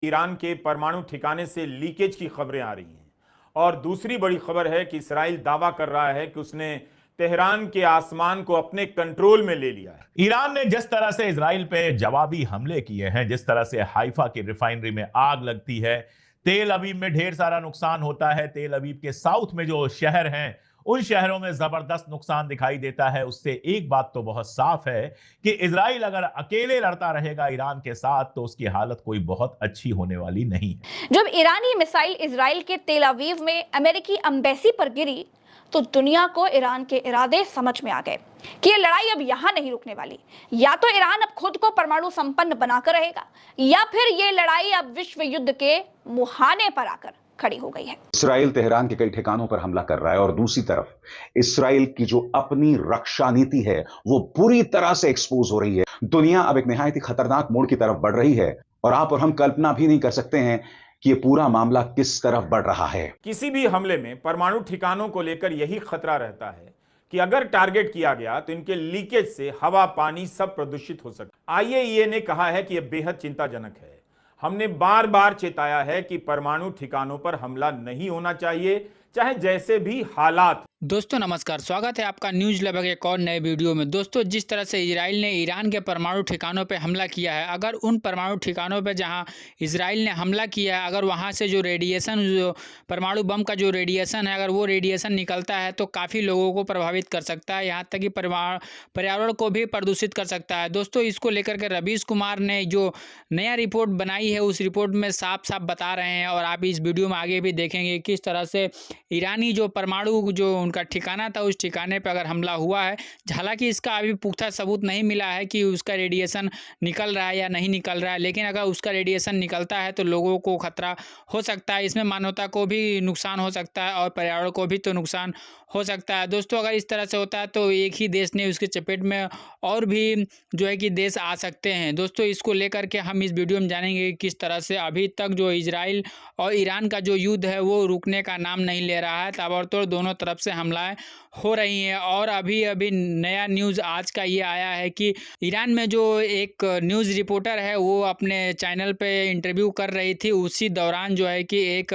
Iran के परमाणु ठिकाने से लीकेज की खबरें आ रही हैं और दूसरी बड़ी खबर है कि इसराइल दावा कर रहा है कि उसने तेहरान के आसमान को अपने कंट्रोल में ले लिया है। ईरान ने जिस तरह से इजराइल पे जवाबी हमले किए हैं, जिस तरह से हाइफा की रिफाइनरी में आग लगती है, तेल अवीव में ढेर सारा नुकसान होता है, तेल अवीव के साउथ में जो शहर हैं उन शहरों में जबरदस्त नुकसान दिखाई देता है। उससे एक बात तो बहुत साफ है कि इजराइल अगर अकेले लड़ता रहेगा ईरान के साथ तो उसकी हालत कोई बहुत अच्छी होने वाली नहीं है। जब ईरानी मिसाइल इजराइल के तेल अवीव में अमेरिकी एम्बेसी पर गिरी तो दुनिया को ईरान के इरादे समझ में आ गए कि ये लड़ाई अब यहां नहीं रुकने वाली। या तो ईरान अब खुद को परमाणु संपन्न बनाकर रहेगा या फिर ये लड़ाई अब विश्व युद्ध के मुहाने पर आकर खड़ी हो गई है। इसराइल तेहरान के कई ठिकानों पर हमला कर रहा है और दूसरी तरफ इसराइल की जो अपनी रक्षा नीति है वो पूरी तरह से एक्सपोज हो रही है। दुनिया अब एक निहायत ही खतरनाक मोड़ की तरफ बढ़ रही है और आप और हम कल्पना भी नहीं कर सकते हैं कि ये पूरा मामला किस तरफ बढ़ रहा है। किसी भी हमले में परमाणु ठिकानों को लेकर यही खतरा रहता है कि अगर टारगेट किया गया तो इनके लीकेज से हवा पानी सब प्रदूषित हो सकता है। आईएईए ने कहा है कि यह बेहद चिंताजनक है। हमने बार बार चेताया है कि परमाणु ठिकानों पर हमला नहीं होना चाहिए, चाहे जैसे भी हालात। दोस्तों नमस्कार, स्वागत है आपका न्यूज़ लैब के एक और नए वीडियो में। दोस्तों, जिस तरह से इजराइल ने ईरान के परमाणु ठिकानों पे हमला किया है, अगर उन परमाणु ठिकानों पे जहां इजराइल ने हमला किया है, अगर वहां से जो रेडिएशन, जो परमाणु बम का जो रेडिएशन है, अगर वो रेडिएशन निकलता है तो काफ़ी लोगों को प्रभावित कर सकता है, यहाँ तक कि पर्यावरण को भी प्रदूषित कर सकता है। दोस्तों, इसको लेकर के रवीश कुमार ने जो नया रिपोर्ट बनाई है उस रिपोर्ट में साफ साफ बता रहे हैं और आप इस वीडियो में आगे भी देखेंगे किस तरह से ईरानी जो परमाणु जो उनका ठिकाना था उस ठिकाने पर अगर हमला हुआ है। हालांकि इसका अभी पुख्ता सबूत नहीं मिला है कि उसका रेडिएशन निकल रहा है या नहीं निकल रहा है, लेकिन अगर उसका रेडिएशन निकलता है तो लोगों को खतरा हो सकता है। इसमें मानवता को भी नुकसान हो सकता है और पर्यावरण को भी तो नुकसान हो सकता है। दोस्तों, अगर इस तरह से होता है तो एक ही देश ने उसके चपेट में और भी जो है कि देश आ सकते हैं। दोस्तों, इसको लेकर के हम इस वीडियो में जानेंगे किस तरह से अभी तक जो इजराइल और ईरान का जो युद्ध है वो रुकने का नाम नहीं ले रहा है। ताबड़तोड़ दोनों तरफ से हमलाएं हो रही हैं और अभी अभी नया न्यूज़ आज का ये आया है कि ईरान में जो एक न्यूज़ रिपोर्टर है वो अपने चैनल पे इंटरव्यू कर रही थी, उसी दौरान जो है कि एक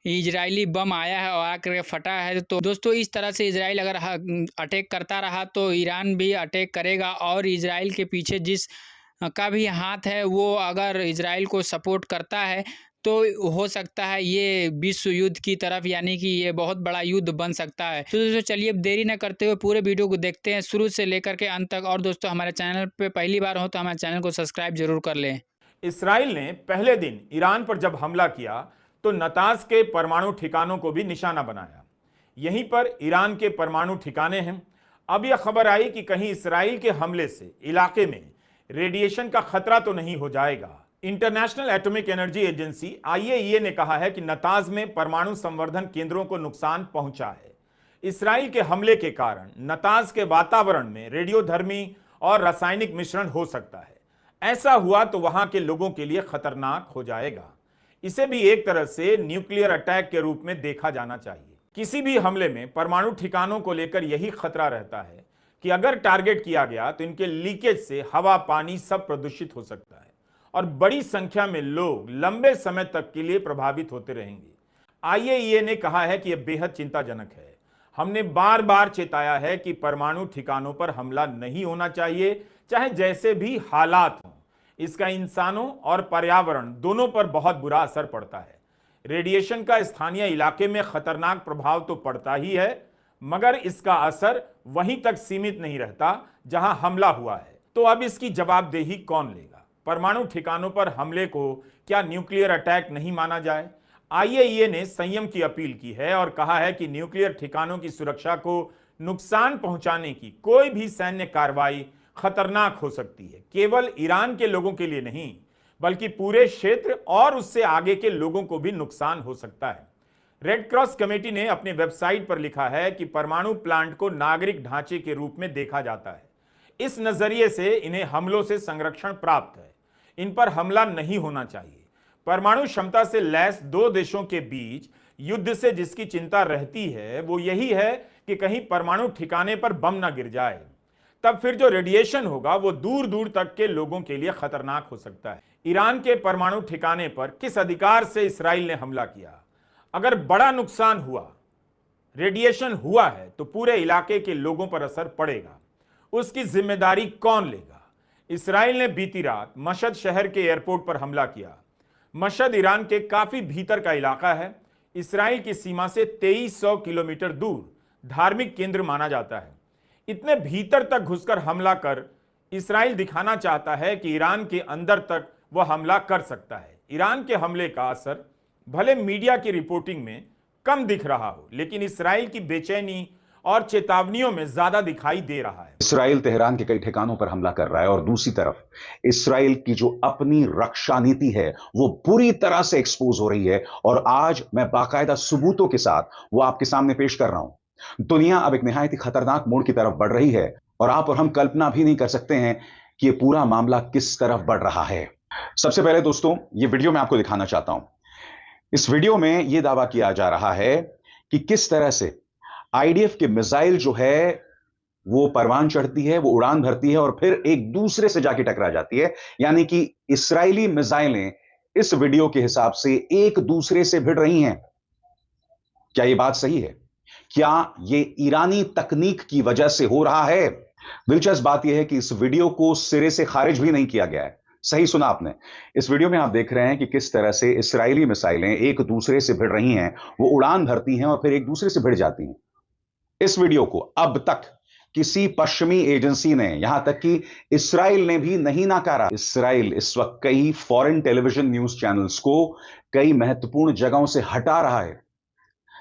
इजरायली बम आया है और आकर फटा है। तो दोस्तों, इस तरह से इजराइल अगर अटैक करता रहा तो ईरान भी अटैक करेगा और इजराइल के पीछे जिस का भी हाथ है वो अगर इजराइल को सपोर्ट करता है तो हो सकता है ये विश्व युद्ध की तरफ, यानी कि ये बहुत बड़ा युद्ध बन सकता है। तो दोस्तों, चलिए अब देरी न करते हुए पूरे वीडियो को देखते हैं शुरू से लेकर के अंत तक। और दोस्तों, हमारे चैनल पे पहली बार हो तो हमारे चैनल को सब्सक्राइब जरूर कर लें। इसराइल ने पहले दिन ईरान पर जब हमला किया तो नताज के परमाणु ठिकानों को भी निशाना बनाया। यहीं पर ईरान के परमाणु ठिकाने हैं। अब यह खबर आई कि कहीं इसराइल के हमले से इलाके में रेडिएशन का खतरा तो नहीं हो जाएगा। International atomic energy agency IAEA ने कहा है कि नताज में परमाणु संवर्धन केंद्रों को नुकसान पहुंचा है। इसराइल के हमले के कारण नताज के वातावरण में रेडियोधर्मी और रासायनिक मिश्रण हो सकता है। ऐसा हुआ तो वहां के लोगों के लिए खतरनाक हो जाएगा। इसे भी एक तरह से न्यूक्लियर अटैक के रूप में देखा जाना चाहिए। किसी भी हमले में परमाणु ठिकानों को लेकर यही खतरा रहता है कि अगर टारगेट किया गया तो इनके लीकेज से हवा पानी सब प्रदूषित हो सकता है और बड़ी संख्या में लोग लंबे समय तक के लिए प्रभावित होते रहेंगे। आईएईए ने कहा है कि यह बेहद चिंताजनक है। हमने बार बार चेताया है कि परमाणु ठिकानों पर हमला नहीं होना चाहिए, चाहे जैसे भी हालात हों। इसका इंसानों और पर्यावरण दोनों पर बहुत बुरा असर पड़ता है। रेडिएशन का स्थानीय इलाके में खतरनाक प्रभाव तो पड़ता ही है, मगर इसका असर वहीं तक सीमित नहीं रहता जहां हमला हुआ है। तो अब इसकी जवाबदेही कौन लेगा? परमाणु ठिकानों पर हमले को क्या न्यूक्लियर अटैक नहीं माना जाए? आईएईए ने संयम की अपील की है और कहा है कि न्यूक्लियर ठिकानों की सुरक्षा को नुकसान पहुंचाने की कोई भी सैन्य कार्रवाई खतरनाक हो सकती है। केवल ईरान के लोगों के लिए नहीं, बल्कि पूरे क्षेत्र और उससे आगे के लोगों को भी नुकसान हो सकता है। रेड क्रॉस कमेटी ने अपने वेबसाइट पर लिखा है कि परमाणु प्लांट को नागरिक ढांचे के रूप में देखा जाता है। इस नजरिए से इन्हें हमलों से संरक्षण प्राप्त है। इन पर हमला नहीं होना चाहिए। परमाणु क्षमता से लैस दो देशों के बीच युद्ध से जिसकी चिंता रहती है वो यही है कि कहीं परमाणु ठिकाने पर बम ना गिर जाए। तब फिर जो रेडिएशन होगा वो दूर दूर तक के लोगों के लिए खतरनाक हो सकता है। ईरान के परमाणु ठिकाने पर किस अधिकार से इसराइल ने हमला किया? अगर बड़ा नुकसान हुआ, रेडिएशन हुआ है, तो पूरे इलाके के लोगों पर असर पड़ेगा। उसकी जिम्मेदारी कौन लेगा? इसराइल ने बीती रात मशहद शहर के एयरपोर्ट पर हमला किया। मशहद ईरान के काफी भीतर का इलाका है। इसराइल की सीमा से 2300 किलोमीटर दूर धार्मिक केंद्र माना जाता है। इतने भीतर तक घुसकर हमला कर इसराइल दिखाना चाहता है कि ईरान के अंदर तक वह हमला कर सकता है। ईरान के हमले का असर भले मीडिया की रिपोर्टिंग में कम दिख रहा हो, लेकिन इसराइल की बेचैनी और चेतावनियों में ज्यादा दिखाई दे रहा है। इसराइल तेहरान के कई ठिकानों पर हमला कर रहा है और दूसरी तरफ इसराइल की जो अपनी रक्षा नीति है वो पूरी तरह से एक्सपोज हो रही है। और आज मैं बाकायदा सबूतों के साथ वो आपके सामने पेश कर रहा हूं। दुनिया अब एक निहायत ही खतरनाक मोड़ की तरफ बढ़ रही है और आप और हम कल्पना भी नहीं कर सकते हैं कि ये पूरा मामला किस तरफ बढ़ रहा है। सबसे पहले दोस्तों, ये वीडियो मैं आपको दिखाना चाहता हूं। इस वीडियो में यह दावा किया जा रहा है कि किस तरह से आईडीएफ के मिसाइल जो है वो परवान चढ़ती है, वो उड़ान भरती है और फिर एक दूसरे से जाके टकरा जाती है। यानी कि इस्राएली मिसाइलें इस वीडियो के हिसाब से एक दूसरे से भिड़ रही हैं। क्या यह बात सही है? क्या यह ईरानी तकनीक की वजह से हो रहा है? दिलचस्प बात यह है कि इस वीडियो को सिरे से खारिज भी नहीं किया गया है। सही सुना आपने। इस वीडियो में आप देख रहे हैं कि किस तरह से इस्राएली मिसाइलें एक दूसरे से भिड़ रही हैं, वो उड़ान भरती हैं और फिर एक दूसरे से भिड़ जाती हैं। इस वीडियो को अब तक किसी पश्चिमी एजेंसी ने, यहां तक कि इसराइल ने भी नहीं नकारा। इसराइल इस वक्त कई फॉरेन टेलीविजन न्यूज चैनल्स को कई महत्वपूर्ण जगहों से हटा रहा है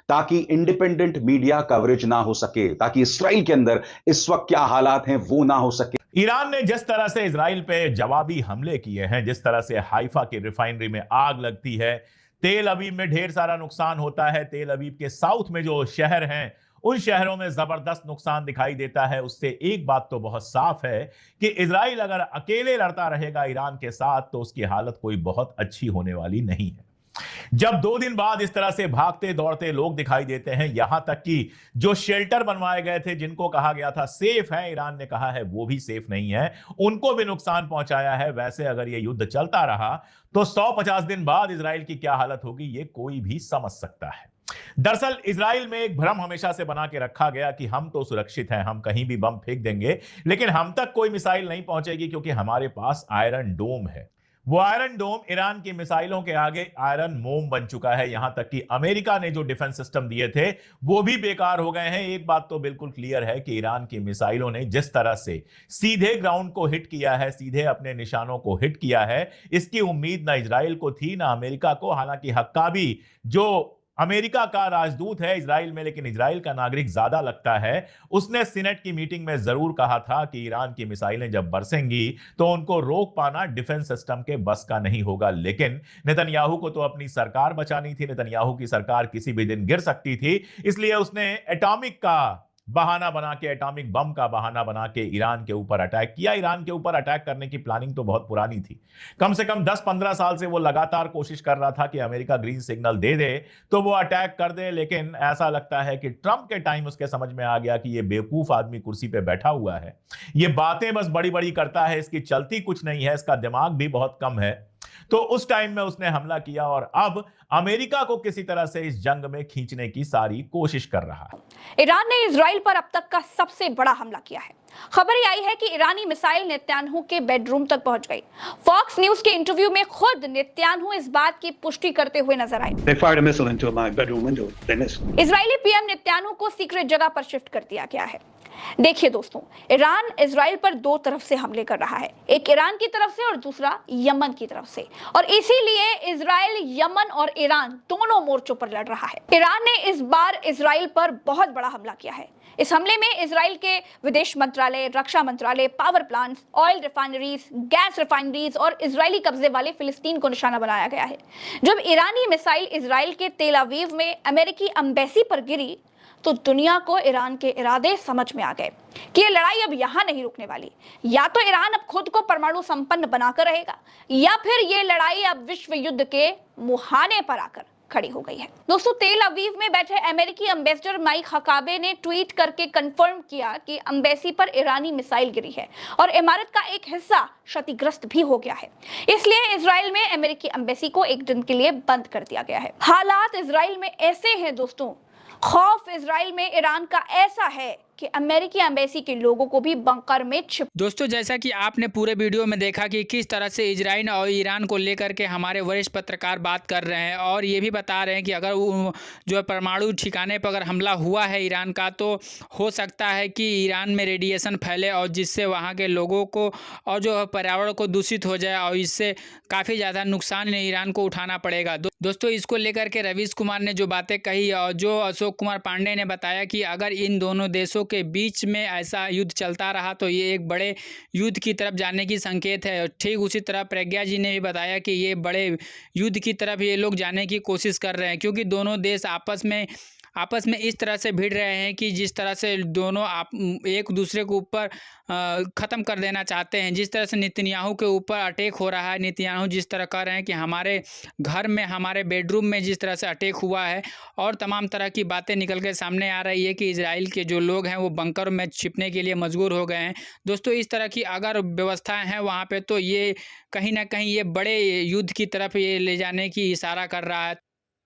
ताकि इंडिपेंडेंट मीडिया कवरेज ना हो सके, ताकि इसराइल के अंदर इस वक्त क्या हालात हैं वो ना हो सके। ईरान ने जिस तरह से इजराइल पे जवाबी हमले किए हैं, जिस तरह से हाइफा की रिफाइनरी में आग लगती है, तेल अवीव में ढेर सारा नुकसान होता है, तेल अवीव के साउथ में जो शहर हैं उन शहरों में जबरदस्त नुकसान दिखाई देता है, उससे एक बात तो बहुत साफ है कि इजराइल अगर अकेले लड़ता रहेगा ईरान के साथ तो उसकी हालत कोई बहुत अच्छी होने वाली नहीं है। जब 2 दिन बाद इस तरह से भागते दौड़ते लोग दिखाई देते हैं, यहां तक कि जो शेल्टर बनवाए गए थे, जिनको कहा गया था सेफ है, ईरान ने कहा है वो भी सेफ नहीं है, उनको भी नुकसान पहुंचाया है। वैसे अगर ये युद्ध चलता रहा तो 150 दिन बाद इजराइल की क्या हालत होगी ये कोई भी समझ सकता है। दरअसल इजराइल में एक भ्रम हमेशा से बना के रखा गया कि हम तो सुरक्षित हैं, हम कहीं भी बम फेंक देंगे लेकिन हम तक कोई मिसाइल नहीं पहुंचेगी क्योंकि हमारे पास आयरन डोम है। वो आयरन डोम ईरान की मिसाइलों के आगे आयरन मोम बन चुका है। यहां तक कि अमेरिका ने जो डिफेंस सिस्टम दिए थे वो भी बेकार हो गए हैं। एक बात तो बिल्कुल क्लियर है कि ईरान की मिसाइलों ने जिस तरह से सीधे ग्राउंड को हिट किया है, सीधे अपने निशानों को हिट किया है, इसकी उम्मीद ना इजराइल को थी ना अमेरिका को। हालांकि हक्काबी जो अमेरिका का राजदूत है इजराइल में लेकिन इजराइल का नागरिक ज्यादा लगता है, उसने सीनेट की मीटिंग में जरूर कहा था कि ईरान की मिसाइलें जब बरसेंगी तो उनको रोक पाना डिफेंस सिस्टम के बस का नहीं होगा। लेकिन नेतन्याहू को तो अपनी सरकार बचानी थी, नेतन्याहू की सरकार किसी भी दिन गिर सकती थी, इसलिए उसने एटॉमिक का बहाना बना के, एटॉमिक बम का बहाना बना के ईरान के ऊपर अटैक किया। ईरान के ऊपर अटैक करने की प्लानिंग तो बहुत पुरानी थी, कम से कम 10-15 साल से वो लगातार कोशिश कर रहा था कि अमेरिका ग्रीन सिग्नल दे दे तो वो अटैक कर दे। लेकिन ऐसा लगता है कि ट्रंप के टाइम उसके समझ में आ गया कि ये बेवकूफ आदमी कुर्सी पे बैठा हुआ है, ये बातें बस बड़ी बड़ी करता है, इसकी चलती कुछ नहीं है, इसका दिमाग भी बहुत कम है। तो उस टाइम में उसने हमला किया और अब अमेरिका को किसी तरह से इस जंग में खींचने की सारी कोशिश कर रहा है। ईरान ने इजराइल पर अब तक का सबसे बड़ा हमला किया है। खबर ये आई है कि ईरानी मिसाइल नेतन्याहू के बेडरूम तक पहुंच गई। फॉक्स न्यूज के इंटरव्यू में खुद नेतन्याहू इस बात की पुष्टि करते हुए नजर आए। इजरायली पीएम नेतन्याहू को सीक्रेट जगह पर शिफ्ट कर दिया गया है। देखिए दोस्तों, ईरान इजराइल पर 2 तरफ से हमले कर रहा है, एक ईरान की तरफ से और दूसरा यमन की तरफ से, और इसीलिए इजराइल, यमन और ईरान दोनों मोर्चों पर लड़ रहा है। ईरान ने इस बार इजराइल पर बहुत बड़ा हमला किया है। इस हमले में इजराइल के विदेश मंत्रालय, रक्षा मंत्रालय, power plants, oil refineries, gas refineries और इजरायली कब्जे वाले फिलिस्तीन को निशाना बनाया गया है। जब ईरानी मिसाइल इजराइल के तेल अवीव में अमेरिकी एम्बेसी पर गिरी तो दुनिया को ईरान के इरादे समझ में आ गए कि ये लड़ाई अब यहां नहीं रुकने वाली। या तो ईरान अब खुद को परमाणु संपन्न बनाकर रहेगा या फिर ये लड़ाई अब विश्व युद्ध के मुहाने पर आकर खड़ी हो गई है। दोस्तों, तेल अवीव में बैठे अमेरिकी एम्बेसडर माइक हकाबे ने ट्वीट करके कंफर्म किया कि एम्बेसी पर ईरानी मिसाइल गिरी है और इमारत का एक हिस्सा क्षतिग्रस्त भी हो गया है। इसलिए इजराइल में अमेरिकी एम्बेसी को एक दिन के लिए बंद कर दिया गया है। हालात इजराइल में ऐसे हैं दोस्तों, खौफ इजराइल में ईरान का ऐसा है कि अमेरिकी एम्बेसी के लोगों को भी बंकर में छिप। दोस्तों, जैसा कि आपने पूरे वीडियो में देखा कि किस तरह से इजराइल और ईरान को लेकर के हमारे वरिष्ठ पत्रकार बात कर रहे हैं और ये भी बता रहे हैं कि अगर जो परमाणु ठिकाने पर अगर हमला हुआ है ईरान का, तो हो सकता है कि ईरान में रेडिएशन फैले और जिससे वहाँ के लोगों को और जो पर्यावरण को दूषित हो जाए और इससे काफ़ी ज़्यादा नुकसान ईरान को उठाना पड़ेगा। दोस्तों, इसको लेकर के रवीश कुमार ने जो बातें कही और जो अशोक कुमार पांडे ने बताया कि अगर इन दोनों देशों के बीच में ऐसा युद्ध चलता रहा तो ये एक बड़े युद्ध की तरफ जाने की संकेत है। ठीक उसी तरह प्रज्ञा जी ने भी बताया कि ये बड़े युद्ध की तरफ ये लोग जाने की कोशिश कर रहे हैं, क्योंकि दोनों देश आपस में इस तरह से भिड़ रहे हैं कि जिस तरह से दोनों एक दूसरे के ऊपर ख़त्म कर देना चाहते हैं। जिस तरह से नेतन्याहू के ऊपर अटैक हो रहा है, नेतन्याहू जिस तरह कर रहे हैं कि हमारे घर में, हमारे बेडरूम में जिस तरह से अटैक हुआ है और तमाम तरह की बातें निकल के सामने आ रही है कि इजराइल के जो लोग हैं वो बंकर में छिपने के लिए मजबूर हो गए हैं। दोस्तों, इस तरह की अगर व्यवस्थाएं हैं वहाँ पे तो ये कहीं ना कहीं ये बड़े युद्ध की तरफ ये ले जाने की इशारा कर रहा है।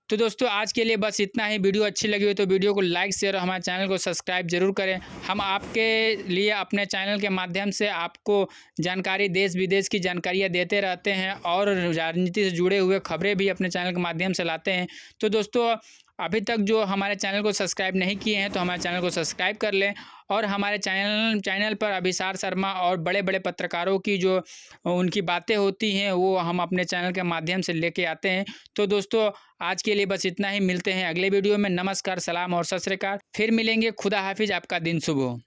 तो दोस्तों, आज के लिए बस इतना ही। वीडियो अच्छी लगी हो तो वीडियो को लाइक शेयर और हमारे चैनल को सब्सक्राइब जरूर करें। हम आपके लिए अपने चैनल के माध्यम से आपको जानकारी, देश विदेश की जानकारियाँ देते रहते हैं और राजनीति से जुड़े हुए खबरें भी अपने चैनल के माध्यम से लाते हैं। तो दोस्तों, अभी तक जो हमारे चैनल को सब्सक्राइब नहीं किए हैं तो हमारे चैनल को सब्सक्राइब कर लें और हमारे चैनल पर अभिसार शर्मा और बड़े बड़े पत्रकारों की जो उनकी बातें होती हैं वो हम अपने चैनल के माध्यम से लेके आते हैं। तो दोस्तों, आज के लिए बस इतना ही। मिलते हैं अगले वीडियो में। नमस्कार, सलाम और सत श्री अकाल। फिर मिलेंगे। खुदा हाफिज। आपका दिन शुभ हो।